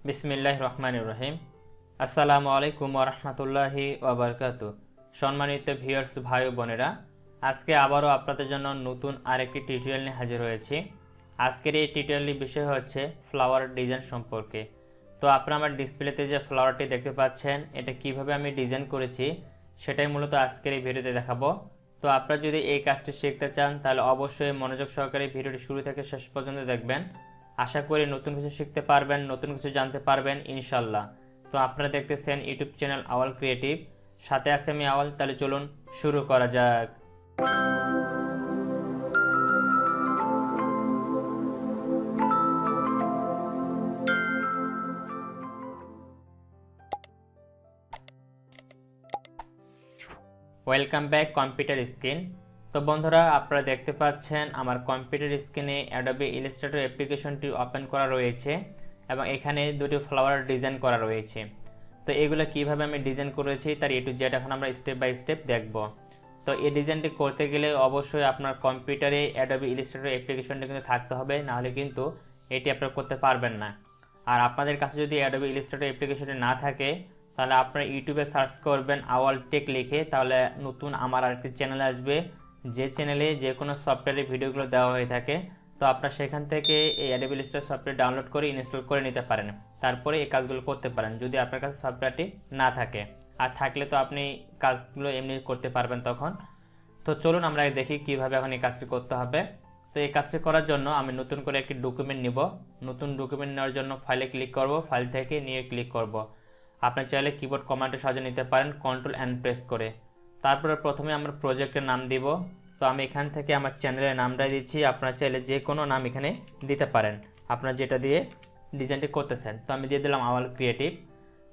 বিসমিল্লাহির রহমানির রহিম। আসসালামু আলাইকুম ওয়া রাহমাতুল্লাহি ওয়া বারাকাতুহু। সম্মানিত ভিউয়ার্স ভাই ও বোনেরা, আজকে আবারও আপনাদের জন্য নতুন আরেকটি টিউটোরিয়াল নিয়ে হাজির হয়েছি। আজকের এই টিউটোরিয়ালের বিষয় হচ্ছে ফ্লাওয়ার ডিজাইন সম্পর্কে। তো আপনারা আমার ডিসপ্লেতে যে ফ্লাওয়ারটি দেখতে পাচ্ছেন, এটা কিভাবে আমি ডিজাইন করেছি সেটাই মূলত আজকের এই ভিডিওতে দেখাবো। তো আপনারা যদি এই কাজটি শিখতে চান তাহলে অবশ্যই মনোযোগ সহকারে ভিডিওটি শুরু থেকে শেষ পর্যন্ত দেখবেন। আশা করি নতুন কিছু শিখতে পারবেন, নতুন কিছু জানতে পারবেন ইনশাল্লাহ। তো আপনারা দেখতেছেন ইউটিউব চ্যানেল আওয়াল ক্রিয়েটিভ, সাথে আছে আমি আওয়াল। তাহলে চলুন শুরু করা যাক। Welcome back computer screen. তো বন্ধুরা, আপনারা দেখতে পাচ্ছেন আমার কম্পিউটার স্ক্রিনে অ্যাডোবি ইলাস্ট্রেটর অ্যাপ্লিকেশনটি ওপেন করা রয়েছে এবং এখানে দুটি ফ্লাওয়ার ডিজাইন করা রয়েছে। তো এগুলো কিভাবে আমি ডিজাইন করেছি তার এ টু জেড এখন আমরা স্টেপ বাই স্টেপ দেখব। তো এই ডিজাইনটি করতে গেলে অবশ্যই আপনার কম্পিউটারে অ্যাডোবি ইলাস্ট্রেটর অ্যাপ্লিকেশনটি কিন্তু থাকতে হবে, নাহলে কিন্তু এটি আপনারা করতে পারবেন না। আর আপনাদের কাছে যদি অ্যাডোবি ইলাস্ট্রেটর অ্যাপ্লিকেশনটি না থাকে তাহলে আপনারা ইউটিউবে সার্চ করবেন আওয়াল টেক লিখে, তাহলে নতুন আমার আরেকটি চ্যানেল আসবে, যে চ্যানেলে যে কোনো সফটওয়্যারের ভিডিওগুলো দেওয়া হয়ে থাকে। তো আপনারা সেখান থেকে এই অ্যাডোবি ইলাস্ট্রেটর সফটওয়্যার ডাউনলোড করে ইনস্টল করে নিতে পারেন, তারপরে এই কাজগুলো করতে পারেন যদি আপনার কাছে সফটওয়্যারটি না থাকে। আর থাকলে তো আপনি কাজগুলো এমনি করতে পারবেন তখন। তো চলুন আমরা দেখি কিভাবে এখন এই কাজটি করতে হবে। তো এই কাজটি করার জন্য আমি নতুন করে একটি ডকুমেন্ট নিব। নতুন ডকুমেন্ট নেওয়ার জন্য ফাইলে ক্লিক করব, ফাইল থেকে নিয়ে ক্লিক করব। আপনি চাইলে কিবোর্ড কমান্ডে সাজিয়ে নিতে পারেন কন্ট্রোল অ্যান্ড প্রেস করে। তারপরে প্রথমে আমরা প্রজেক্টের নাম দিব। তো আমি এখান থেকে আমার চ্যানেলের নামটা দিচ্ছি, আপনারা চাইলে যে কোনো নাম এখানে দিতে পারেন আপনারা যেটা দিয়ে ডিজাইনটি করতেছেন। তো আমি দিয়ে দিলাম আওয়াল ক্রিয়েটিভ।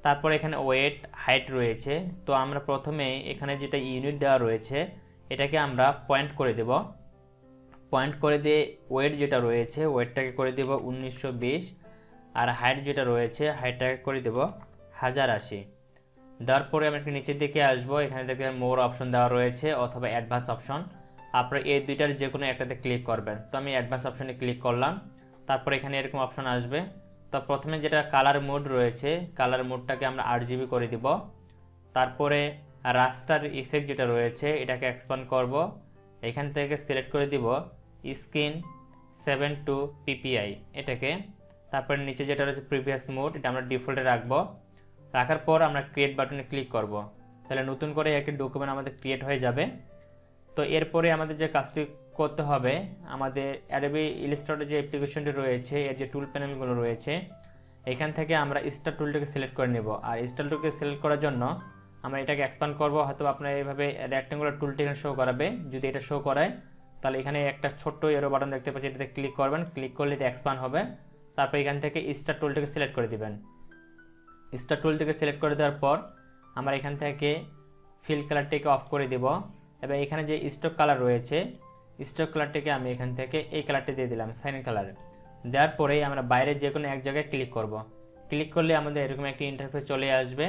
তারপর এখানে ওয়েট হাইট রয়েছে। তো আমরা প্রথমে এখানে যেটা ইউনিট দেওয়া রয়েছে এটাকে আমরা পয়েন্ট করে দেব। পয়েন্ট করে দিয়ে ওয়েট যেটা রয়েছে ওয়েটটাকে করে দেব 1920, আর হাইট যেটা রয়েছে হাইটটাকে করে দেব 1080। দেওয়ার পরে আমি একটু নিচের দিকে আসবো, এখানে দেখে মোর অপশন দেওয়া রয়েছে অথবা অ্যাডভান্স অপশন, আপনারা এই দুইটার যে কোনো একটাতে ক্লিক করবেন। তো আমি অ্যাডভান্স অপশনে ক্লিক করলাম। তারপর এখানে এরকম অপশন আসবে। তো প্রথমে যেটা কালার মোড রয়েছে কালার মোডটাকে আমরা RGB করে দিব। তারপরে রাস্টার ইফেক্ট যেটা রয়েছে এটাকে এক্সপান্ড করব, এখান থেকে সিলেক্ট করে দিব স্ক্রিন 72 ppi এটাকে। তারপরে নিচে যেটা রয়েছে প্রিভিয়াস মোড এটা আমরা ডিফল্টে রাখবো। রাখার পর আমরা ক্রিয়েট বাটনে ক্লিক করব, তাহলে নতুন করে একটি ডকুমেন্ট আমাদের ক্রিয়েট হয়ে যাবে। তো এরপরে আমাদের যে কাজটি করতে হবে, আমাদের অ্যাডোবি ইলাস্ট্রেটর যে অ্যাপ্লিকেশনটি রয়েছে এর যে টুল প্যানেলগুলো রয়েছে এখান থেকে আমরা স্টার টুলটাকে সিলেক্ট করে নেব। আর স্টার টুলকে সিলেক্ট করার জন্য আমরা এটাকে এক্সপান্ড করব, হয়তো আপনার এইভাবে রেক্ট্যাঙ্গুলার টুলটি এখানে শো করাবে। যদি এটা শো করায় তাহলে এখানে একটা ছোট্ট এরো বাটন দেখতে পাচ্ছি, এটাতে ক্লিক করবেন, ক্লিক করলে এটা এক্সপান্ড হবে। তারপর এখান থেকে স্টার টুলটাকে সিলেক্ট করে দিবেন। স্টার টুলটিকে সিলেক্ট করে দেওয়ার পর আমরা এখান থেকে ফিল কালারটিকে অফ করে দেব এবং এখানে যে স্টক কালার রয়েছে স্টক কালারটিকে আমি এখান থেকে এই কালারটি দিয়ে দিলাম সাইন কালার। দেওয়ার পরেই আমরা বাইরে যে কোনো এক জায়গায় ক্লিক করব। ক্লিক করলে আমাদের এরকম একটি ইন্টারফেস চলে আসবে।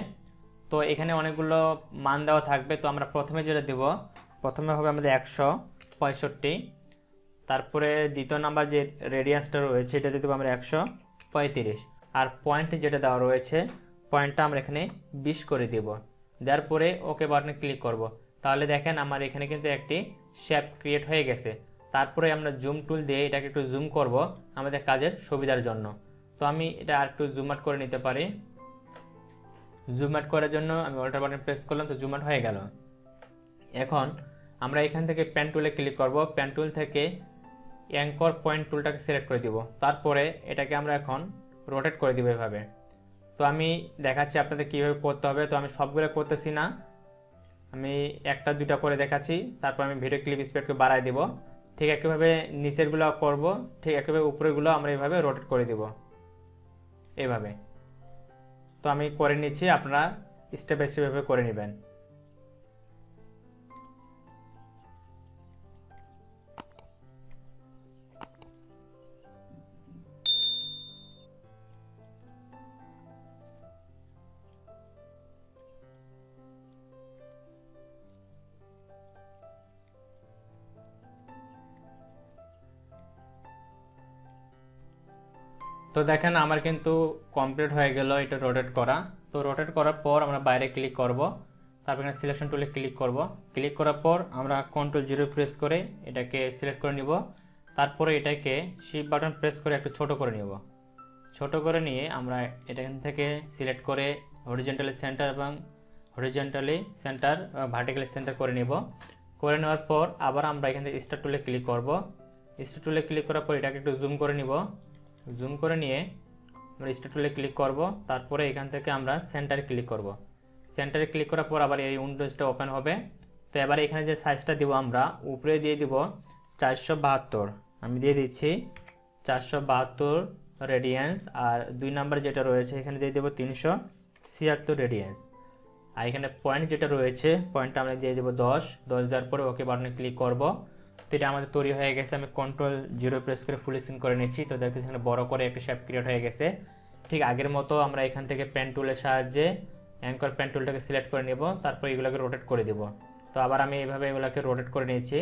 তো এখানে অনেকগুলো মান দেওয়া থাকবে। তো আমরা প্রথমে যেটা দেব, প্রথমে হবে আমাদের 165, তারপরে দ্বিতীয় নাম্বার যে রেডিয়াসটা রয়েছে এটা দিয়ে দেবো আমরা 135, আর পয়েন্ট যেটা দেওয়া রয়েছে পয়েন্টটা আমরা এখানে 20 করে দেব। দেওয়ার পরে ওকে বাটনে ক্লিক করব। তাহলে দেখেন আমার এখানে কিন্তু একটি শেপ ক্রিয়েট হয়ে গেছে। তারপরে আমরা জুম টুল দিয়ে এটাকে একটু জুম করব আমাদের কাজের সুবিধার জন্য। তো আমি এটা আর একটু জুম আউট করে নিতে পারি। জুম আউট করার জন্য আমি অল্টার বাটন প্রেস করলাম, তো জুম আউট হয়ে গেল। এখন আমরা এখান থেকে পেন টুলে ক্লিক করব। পেন টুল থেকে অ্যাঙ্কর পয়েন্ট টুলটাকে সিলেক্ট করে দিব। তারপরে এটাকে আমরা এখন রোটেট করে দিব এভাবে। তো আমি দেখাচ্ছি আপনাদের কীভাবে করতে হবে। তো আমি সবগুলো করতেছি না, আমি একটা দুইটা করে দেখাচ্ছি। তারপর আমি ভিডিও ক্লিপ স্পিডকে বাড়াই দিব। ঠিক একইভাবে নিচেরগুলো করব, ঠিক একইভাবে উপরেরগুলো আমরা এইভাবে রোটেট করে দিব এভাবে। তো আমি করে নিচ্ছি, আপনারা স্টেপ বাই স্টেপ করে নেবেন। তো তো দেখেন আমার কিন্তু কমপ্লিট হয়ে গেল এটা রোটেট করা। তো রোটেট করার পর আমরা বাইরে ক্লিক করব, তারপর এখানে সিলেকশন টুলে ক্লিক করব। ক্লিক করার পর আমরা Ctrl+0 প্রেস করে এটাকে সিলেক্ট করে নিব। তারপরে এটাকে শিফট বাটন প্রেস করে একটু ছোট করে নিব। ছোট করে নিয়ে আমরা এখান থেকে সিলেক্ট করে হরিজন্টালি সেন্টার এবং হরিজন্টালি সেন্টার ভার্টিক্যালি সেন্টার করে নিব। করে নেওয়ার পর আবার আমরা এখান থেকে স্টার টুলে ক্লিক করব। স্টার টুলে ক্লিক করার পর এটাকে একটু জুম করে নিব। জুম করে নিয়ে আমরা স্টার টুলে ক্লিক করব। তারপরে এখান থেকে আমরা সেন্টারে ক্লিক করব। সেন্টারে ক্লিক করার পর আবার এই উইন্ডোজটা ওপেন হবে। তো এবারে এখানে যে সাইজটা দিব আমরা উপরে দিয়ে দিব 472, আমি দিয়ে দিচ্ছি 472 রেডিয়ান্স। আর 2 নাম্বার যেটা রয়েছে এখানে দিয়ে দেব 376 রেডিয়ান্স। আর এখানে পয়েন্ট যেটা রয়েছে পয়েন্টটা আমরা দিয়ে দেব 10 দেওয়ার পরে ওকে বাটনে ক্লিক করব। তো এটা আমাদের তৈরি হয়ে গেছে। আমি Ctrl+0 প্রেস করে ফুল স্ক্রিন করে নিচ্ছি। তো দেখতে এখানে বড় করে একটা শেপ ক্রিয়েট হয়ে গেছে। ঠিক আগের মতো আমরা এখান থেকে পেন টুলের সাহায্যে অ্যাঙ্কর পেন টুলটাকে সিলেক্ট করে নেব, তারপর এগুলোকে রোটেট করে দেব। তো আবার আমি এইভাবে এগুলোকে রোটেট করে নিয়েছি।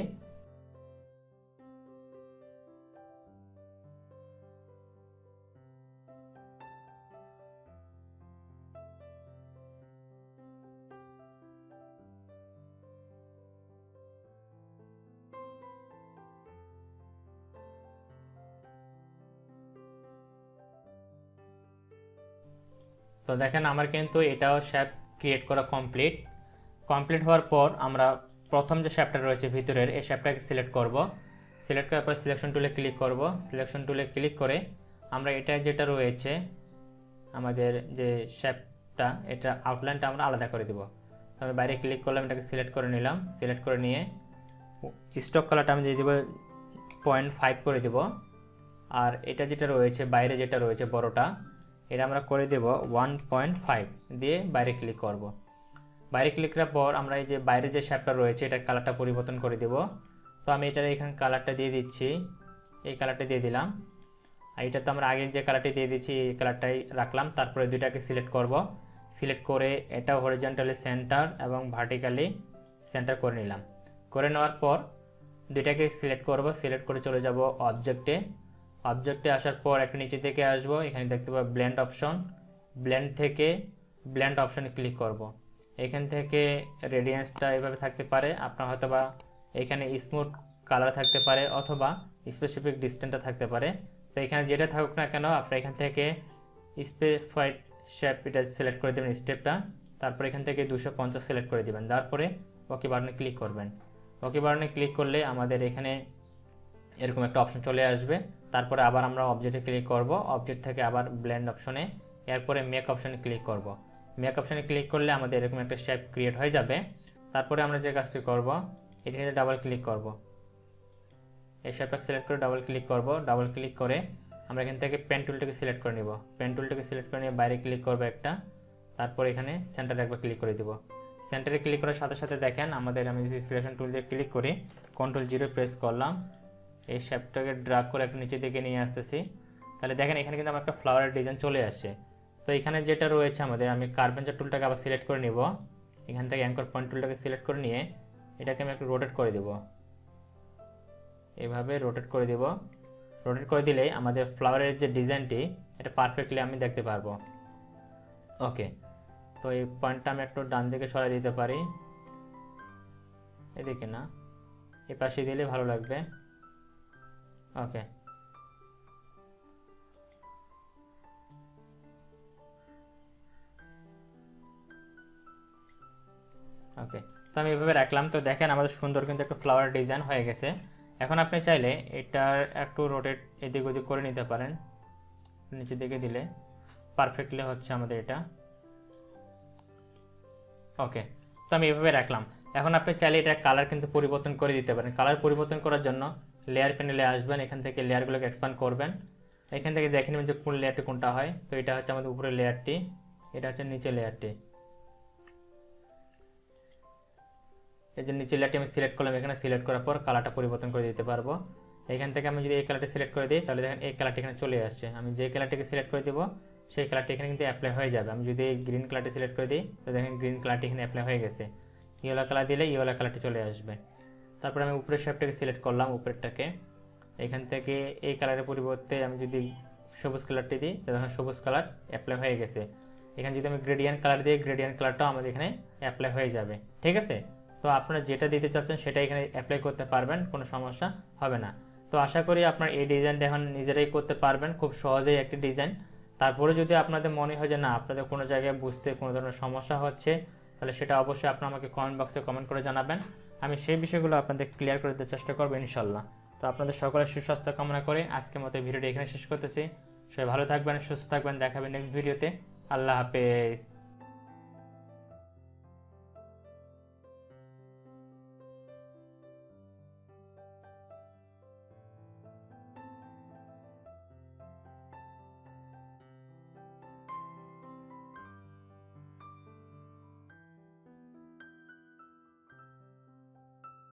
তো দেখেন আমার কিন্তু এটাও শেপ ক্রিয়েট করা কমপ্লিট হওয়ার পর আমরা প্রথম যে শেপটা রয়েছে ভিতরের এই শেপটাকে সিলেক্ট করব। সিলেক্ট করার পর সিলেকশন টুলে ক্লিক করব। সিলেকশন টুলে ক্লিক করে আমরা এটা যেটা রয়েছে আমাদের যে শেপটা এটা আউটলাইনটা আমরা আলাদা করে দেব। আমি বাইরে ক্লিক করলাম, এটাকে সিলেক্ট করে নিলাম। সিলেক্ট করে নিয়ে স্টক কালারটা আমি দিয়ে দেব 0.5 করে দেব। আর এটা যেটা রয়েছে বাইরে যেটা রয়েছে বড়টা এটা আমরা করে দেব 1.5 দিয়ে বাইরে ক্লিক করব। বাইরে ক্লিক করার পর আমরা এই যে বাইরে যে শেপটা রয়েছে এটা কালারটা পরিবর্তন করে দেব। তো আমি এটার এখানে কালারটা দিয়ে দিচ্ছি, এই কালারটা দিয়ে দিলাম। আর এটা তো আমরা আগে যে কালারটি দিয়ে দিচ্ছি এই কালারটাই রাখলাম। তারপরে দুইটাকে সিলেক্ট করব। সিলেক্ট করে এটা হরিজন্টালি সেন্টার এবং ভার্টিক্যালি সেন্টার করে নিলাম। করে নেওয়ার পর দুইটাকে সিলেক্ট করব। সিলেক্ট করে চলে যাব অবজেক্টে আসার পর একটা নিচে থেকে আসবো, এখানে দেখতে পাবো ব্লেন্ড অপশন। ব্লেন্ড থেকে ব্লেন্ড অপশনে ক্লিক করব। এখান থেকে রেডিয়েন্সটা এভাবে থাকতে পারে, আপনার হয়তো বা এখানে স্মুথ কালার থাকতে পারে অথবা স্পেসিফিক ডিস্টেন্সটা থাকতে পারে। তো এখানে যেটা থাকুক না কেন আপনার এখান থেকে স্পেসিফাইড শেপ এটা সিলেক্ট করে দেবেন স্টেপটা। তারপর এখান থেকে 250 সিলেক্ট করে দেবেন। তারপরে ওকে বাটনে ক্লিক করবেন। ওকে বাটনে ক্লিক করলে আমাদের এখানে এরকম একটা অপশন চলে আসবে। তারপরে আবার আমরা অবজেক্টে ক্লিক করব। অবজেক্ট থেকে আবার ব্লেন্ড অপশনে, এরপরে মেক অপশনে ক্লিক করব। মেক অপশনে ক্লিক করলে আমাদের এরকম একটা শেপ ক্রিয়েট হয়ে যাবে। তারপরে আমরা যে কাজটি করব এখানে ডাবল ক্লিক করব। এই শেপটাকে সিলেক্ট করে ডাবল ক্লিক করব। ডাবল ক্লিক করে আমরা এখান থেকে পেন টুলটাকে সিলেক্ট করে নিব। পেন টুলটাকে সিলেক্ট করে নিয়ে বাইরে ক্লিক করব একটা, তারপর এখানে সেন্টারে একবার ক্লিক করে দেব। সেন্টারে ক্লিক করার সাথে সাথে দেখেন আমাদের আমি যে সিলেকশন টুল দিয়ে ক্লিক করি Ctrl+0 প্রেস করলাম, এই শেপটাকে ড্র্যাগ করে একটু নিচে দিকে নিয়ে আসতেছি। তাহলে দেখেন এখানে কিন্তু আমার একটা ফ্লাওয়ারের ডিজাইন চলে আসছে। তো এখানে যেটা রয়েছে আমাদের আমি কার্ভেঞ্চার টুলটাকে আবার সিলেক্ট করে নিব। এখান থেকে অ্যাঙ্কর পয়েন্ট টুলটাকে সিলেক্ট করে নিয়ে এটাকে আমি একটু রোটেট করে দেব। এভাবে রোটেট করে দেব। রোটেট করে দিলে আমাদের ফ্লাওয়ারের যে ডিজাইনটি এটা পারফেক্টলি আমি দেখতে পারবো। ওকে, তো এই পয়েন্টটা আমি একটু ডান দিকে সরাই দিতে পারি, এদিকে না, এই পাশে দিলে ভালো লাগবে। ওকে, ওকে, তো আমি এভাবে রাখলাম। তো দেখেন আমাদের সুন্দর কিন্তু একটা ফ্লাওয়ার ডিজাইন হয়ে গেছে। এখন আপনি চাইলে এটার একটু রোটেট এদিক ওদিক করে নিতে পারেন, নিচের দিকে দিলে পারফেক্টলি হচ্ছে আমাদের এটা। ওকে, তো আমি এভাবে রাখলাম। এখন আপনি চাইলে এটা কালার কিন্তু পরিবর্তন করে দিতে পারেন। কালার পরিবর্তন করার জন্য লেয়ার প্যানেলে আসবেন, এখান থেকে লেয়ারগুলোকে এক্সপ্যান্ড করবেন। এখান থেকে দেখে নেবেন যে কোন লেয়ারটি কোনটা হয়। তো এটা হচ্ছে আমাদের উপরের লেয়ারটি, এটা হচ্ছে নিচের লেয়ারটি। এই যে নিচের লেয়ারটি আমি সিলেক্ট করলাম, এখানে সিলেক্ট করার পর কালারটা পরিবর্তন করে দিতে পারবো। এখান থেকে আমি যদি এই কালারটি সিলেক্ট করে দিই তাহলে দেখেন এই কালারটি এখানে চলে আসছে। আমি যে কালারটিকে সিলেক্ট করে দেবো সেই কালারটি এখানে কিন্তু অ্যাপ্লাই হয়ে যাবে। আমি যদি এই গ্রিন কালারটি সিলেক্ট করে দিই তো দেখেন গ্রিন কালারটি এখানে অ্যাপ্লাই হয়ে গেছে। ইয়েলো কালার দিলে ইয়েলো কালারটি চলে আসবে। তারপর আমি উপরের শেপটাকে সিলেক্ট করলাম, উপরেরটাকে এখান থেকে এই কালারের পরিবর্তে আমি যদি সবুজ কালারটি দিই, দেখুন সবুজ কালার অ্যাপ্লাই হয়ে গেছে। এখানে যদি আমি গ্রেডিয়েন্ট কালার দিই, গ্রেডিয়েন্ট কালারটাও আমাদের এখানে অ্যাপ্লাই হয়ে যাবে। ঠিক আছে, তো আপনারা যেটা দিতে চাচ্ছেন সেটা এখানে অ্যাপ্লাই করতে পারবেন, কোনো সমস্যা হবে না। তো আশা করি আপনার এই ডিজাইনটা এখন নিজেরাই করতে পারবেন, খুব সহজেই একটি ডিজাইন। তারপরে যদি আপনাদের মনে হয় যে না আপনাদের কোনো জায়গায় বুঝতে কোনো ধরনের সমস্যা হচ্ছে, তাহলে সেটা অবশ্যই আপনারা আমাকে কমেন্ট বক্সে কমেন্ট করে জানাবেন। আমি সেই বিষয়গুলো আপনাদের ক্লিয়ার করে দিতে চেষ্টা করবো ইনশাল্লাহ। তো আপনাদের সকলের সুস্বাস্থ্য কামনা করে আজকের মতো ভিডিওটি এখানে শেষ করতেছি। সবাই ভালো থাকবেন, সুস্থ থাকবেন, দেখাবেন নেক্সট ভিডিওতে। আল্লাহ হাফেজ।